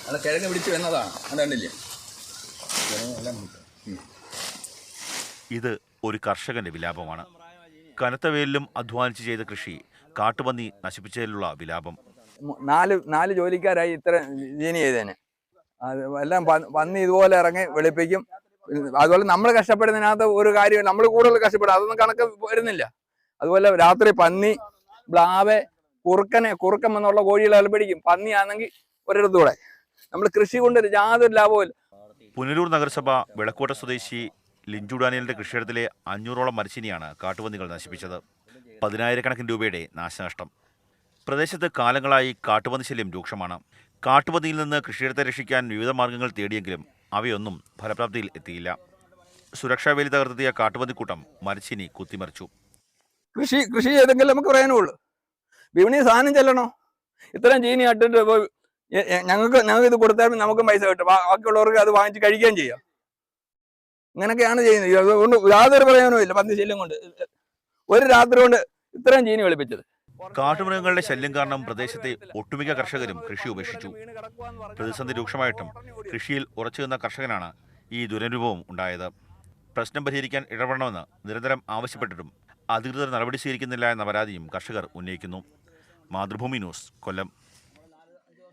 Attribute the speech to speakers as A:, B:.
A: അത് കിഴങ്ങ് പിടിച്ച് വന്നതാണ്. അത് കണ്ടില്ലേ?
B: ഇത് ഒരു കർഷകന്റെ വിലാപമാണ്. കനത്ത വെയിലിലും അധ്വാനിച്ച് ചെയ്ത കൃഷി കാട്ടുപന്നി നശിപ്പിച്ചതിലുള്ള വിലാപം.
A: നാല് ജോലിക്കാരായി ഇത്ര ജീനി ചെയ്തേനെ. അത് എല്ലാം പന്നി ഇതുപോലെ ഇറങ്ങി വെളുപ്പിക്കും. അതുപോലെ നമ്മൾ കഷ്ടപ്പെടുന്നതിനകത്ത് ഒരു കാര്യം നമ്മൾ കൂടുതൽ കഷ്ടപ്പെടും, അതൊന്നും കണക്ക് വരുന്നില്ല. അതുപോലെ രാത്രി പന്നി, ബ്ലാവ്, കുറുക്കം എന്നുള്ള കോഴികളെ പിടിക്കും. പന്നിയാണെങ്കിൽ ഒരിടത്തൂടെ. നമ്മൾ കൃഷി കൊണ്ട് യാതൊരു ലാഭവും.
B: പുനലൂർ നഗരസഭ വിളക്കോട്ട സ്വദേശി ലിഞ്ചു ഡാനിയലിന്റെ കൃഷിയിടത്തിലെ 500ഓളം മരച്ചീനിയാണ് കാട്ടുപന്നികൾ നശിപ്പിച്ചത്. 10,000 രൂപയുടെ നാശനഷ്ടം. പ്രദേശത്ത് കാലങ്ങളായി കാട്ടുപന്നി ശല്യം രൂക്ഷമാണ്. കാട്ടുപന്നിയിൽ നിന്ന് കൃഷിയിടത്തെ രക്ഷിക്കാൻ വിവിധ മാർഗങ്ങൾ തേടിയെങ്കിലും അവയൊന്നും ഫലപ്രാപ്തിയിൽ എത്തിയില്ല. സുരക്ഷാ വേലി തകർത്തെത്തിയ കാട്ടുപന്നിക്കൂട്ടം മരച്ചീനി കുത്തിമറിച്ചു.
A: കൃഷി ചെയ്തെങ്കിൽ നമുക്ക് പറയാനുള്ളൂ. വിപണി സാധനം ചെല്ലണോ? ഇത്രയും ചീനി ഇട്ടിട്ട് ഞങ്ങൾക്ക് ഇത് കൊടുത്താൽ നമുക്കും പൈസ കിട്ടും, ബാക്കിയുള്ളവർക്ക് അത് വാങ്ങിച്ച് കഴിക്കുകയും ചെയ്യാം. ഇങ്ങനെയൊക്കെയാണ് ചെയ്യുന്നത്. അതുകൊണ്ട് യാതൊരു പ്രയോജനവും ഇല്ല. പന്നി ശല്യം കൊണ്ട് ഒരു രാത്രി കൊണ്ട് ഇത്രയും ചീനി വെളുപ്പിച്ചത്.
B: കാട്ടുമൃഗങ്ങളുടെ ശല്യം കാരണം പ്രദേശത്തെ ഒട്ടുമിക്ക കർഷകരും കൃഷി ഉപേക്ഷിച്ചു. പ്രതിസന്ധി രൂക്ഷമായിട്ടും കൃഷിയിൽ ഉറച്ചുനിന്ന കർഷകനാണ് ഈ ദുരനുഭവം ഉണ്ടായത്. പ്രശ്നം പരിഹരിക്കാൻ ഇടപെടണമെന്ന് നിരന്തരം ആവശ്യപ്പെട്ടിട്ടും അധികൃതർ നടപടി സ്വീകരിക്കുന്നില്ല എന്ന പരാതിയും കർഷകർ ഉന്നയിക്കുന്നു. മാതൃഭൂമി ന്യൂസ്, കൊല്ലം.